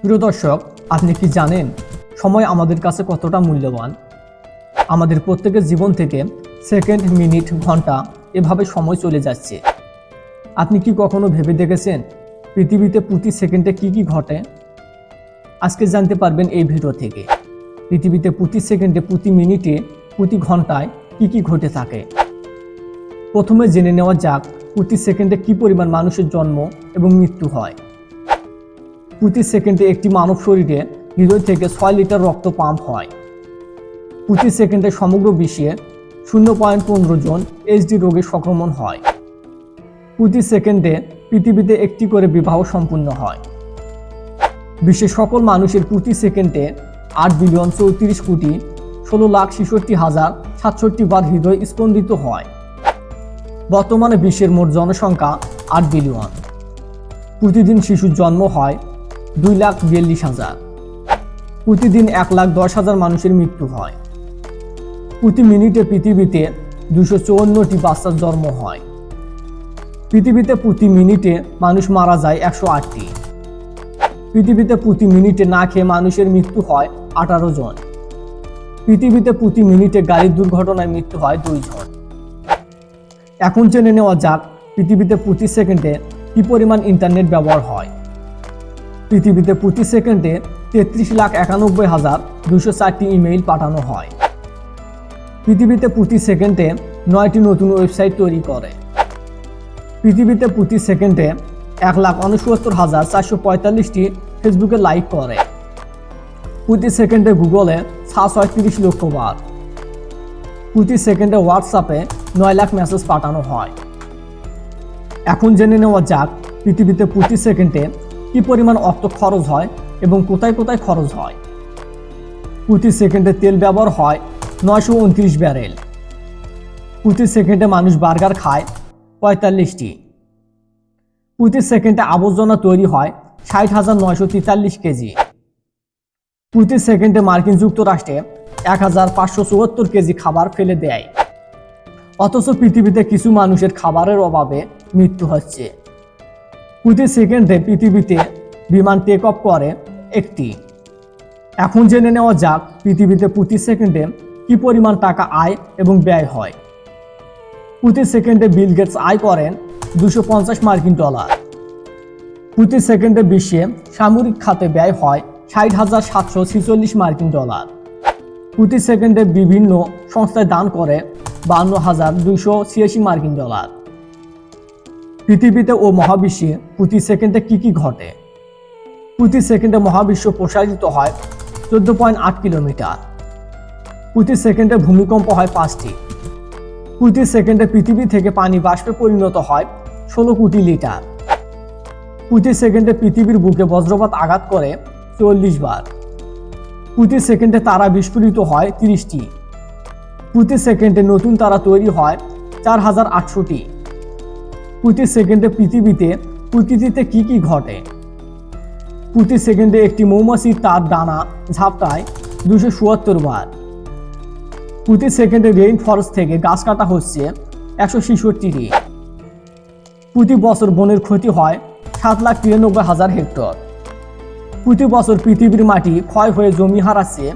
প্রিয় দর্শক, আপনি কি জানেন সময় আমাদের কাছে কতটা মূল্যবান? আমাদের প্রত্যেকের জীবন থেকে সেকেন্ড, মিনিট, ঘন্টা এভাবে সময় চলে যাচ্ছে। আপনি কি কখনো ভেবে দেখেছেন পৃথিবীতে প্রতি সেকেন্ডে কি ঘটে? আজকে জানতে পারবেন এই ভিডিও থেকে। পৃথিবীতে প্রতি সেকেন্ডে, প্রতি মিনিটে, প্রতি ঘন্টায় কি ঘটে থাকে। প্রথমে জেনে নেওয়া যাক প্রতি সেকেন্ডে কি পরিমাণ মানুষের জন্ম এবং মৃত্যু হয়। প্রতি সেকেন্ডে একটি মানব শরীরে হৃদয় থেকে 6 লিটার রক্ত পাম্প হয়। প্রতি সেকেন্ডে সমগ্র বিশ্বে 0.15 জন এইচডি রোগের সংক্রমণ হয়। প্রতি সেকেন্ডে পৃথিবীতে একটি করে বিবাহ সম্পূর্ণ হয়। বিশ্বের সকল মানুষের প্রতি সেকেন্ডে 8,34,16,66,067 বার হৃদয় স্পন্দিত হয়। বর্তমানে বিশ্বের মোট জনসংখ্যা 8 বিলিয়ন। প্রতিদিন শিশুর জন্ম হয় 2,42,000। প্রতিদিন 1,10,000 মানুষের মৃত্যু হয়। প্রতি মিনিটে পৃথিবীতে 254টি বাচ্চার জন্ম হয়। পৃথিবীতে প্রতি মিনিটে মানুষ মারা যায় 108টি। পৃথিবীতে প্রতি মিনিটে না খেয়ে মানুষের মৃত্যু হয় 18 জন। পৃথিবীতে প্রতি মিনিটে গাড়ির দুর্ঘটনায় মৃত্যু হয় 2 জন। এখন জেনে নেওয়া যাক পৃথিবীতে প্রতি সেকেন্ডে কি পরিমাণ ইন্টারনেট ব্যবহার হয়। পৃথিবীতে প্রতি সেকেন্ডে 33,91,204টি ইমেইল পাঠানো হয়। পৃথিবীতে প্রতি সেকেন্ডে 9টি নতুন ওয়েবসাইট তৈরি করে। পৃথিবীতে প্রতি সেকেন্ডে 1,69,445টি ফেসবুকে লাইক করে। প্রতি সেকেন্ডে গুগলে সার্চ হয় 30 লক্ষ বার। প্রতি সেকেন্ডে হোয়াটসঅ্যাপে 9 লাখ মেসেজ পাঠানো হয়। এখন জেনে নেওয়া যাক পৃথিবীতে প্রতি সেকেন্ডে কি পরিমাণ অর্থ খরচ হয় এবং কোথায় কোথায় খরচ হয়। প্রতি সেকেন্ডে তেল ব্যবহার হয় 929 ব্যারেল। প্রতি সেকেন্ডে মানুষ বার্গার খায় 45টি। প্রতি সেকেন্ডে আবর্জনা তৈরি হয় 60,943 কেজি। প্রতি সেকেন্ডে মার্কিন যুক্তরাষ্ট্রে 1,574 কেজি খাবার ফেলে দেয়। অথচ পৃথিবীতে কিছু মানুষের খাবারের অভাবে মৃত্যু হচ্ছে। প্রতি সেকেন্ডে পৃথিবীতে বিমান টেক অফ করে 1টি। এখন জেনে নেওয়া যাক পৃথিবীতে প্রতি সেকেন্ডে কি পরিমাণ টাকা আয় এবং ব্যয় হয়। প্রতি সেকেন্ডে বিল গেটস আয় করেন 250 মার্কিন ডলার। প্রতি সেকেন্ডে বিশ্বে সামরিক খাতে ব্যয় হয় 60,746 মার্কিন ডলার। প্রতি সেকেন্ডে বিভিন্ন সংস্থায় দান করে 52,286 মার্কিন ডলার। পৃথিবীতে ও মহাবিশ্বে প্রতি সেকেন্ডে কি ঘটে। প্রতি সেকেন্ডে মহাবিশ্ব প্রসারিত হয় 14.8 কিলোমিটার। প্রতি সেকেন্ডে ভূমিকম্প হয় 5টি। প্রতি সেকেন্ডে পৃথিবী থেকে পানি বাষ্পে পরিণত হয় 16 কোটি লিটার। প্রতি সেকেন্ডে পৃথিবীর বুকে বজ্রপাত আঘাত করে 40 বার। প্রতি সেকেন্ডে তারা বিস্ফোরিত হয় 30টি। প্রতি সেকেন্ডে নতুন তারা তৈরি হয় 4,800টি। প্রতি সেকেন্ডে পৃথিবীতে প্রকৃতিতে কি ঘটে। প্রতি সেকেন্ডে একটি মৌমাছি তার ডানা ঝাপটায় 277 বার। প্রতি সেকেন্ডে রেইন ফরেস্ট থেকে গাছ কাটা হচ্ছে 166টি। প্রতি বছর বনের ক্ষতি হয় 7,93,000 হেক্টর। প্রতি বছর পৃথিবীর মাটি ক্ষয় হয়ে জমি হারাচ্ছে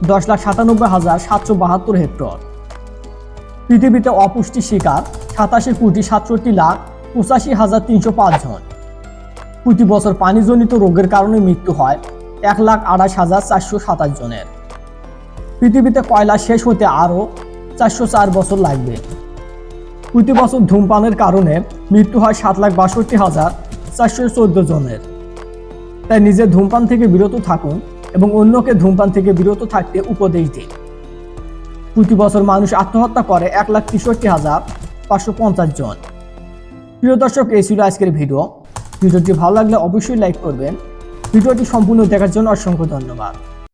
10,97,772 হেক্টর। পৃথিবীতে অপুষ্টি শিকার 87,67,85,305 জন। প্রতি বছর পানিজনিত রোগের কারণে মৃত্যু হয় 1,28,427 জনের। পৃথিবীতে কয়লা শেষ হতে আরও 404 বছর লাগবে। প্রতি বছর ধূমপানের কারণে মৃত্যু হয় 7,62,414 জনের। তাই নিজে ধূমপান থেকে বিরত থাকুন এবং অন্যকে ধূমপান থেকে বিরত থাকতে উপদেশ দিন। প্রতি বছর মানুষ আত্মহত্যা করে 1,63,550 জন। প্রিয় দর্শক, এই ছিল আজকের ভিডিওটি ভালো লাগলে অবশ্যই লাইক করবেন। ভিডিওটি সম্পূর্ণ দেখার জন্য অসংখ্য ধন্যবাদ।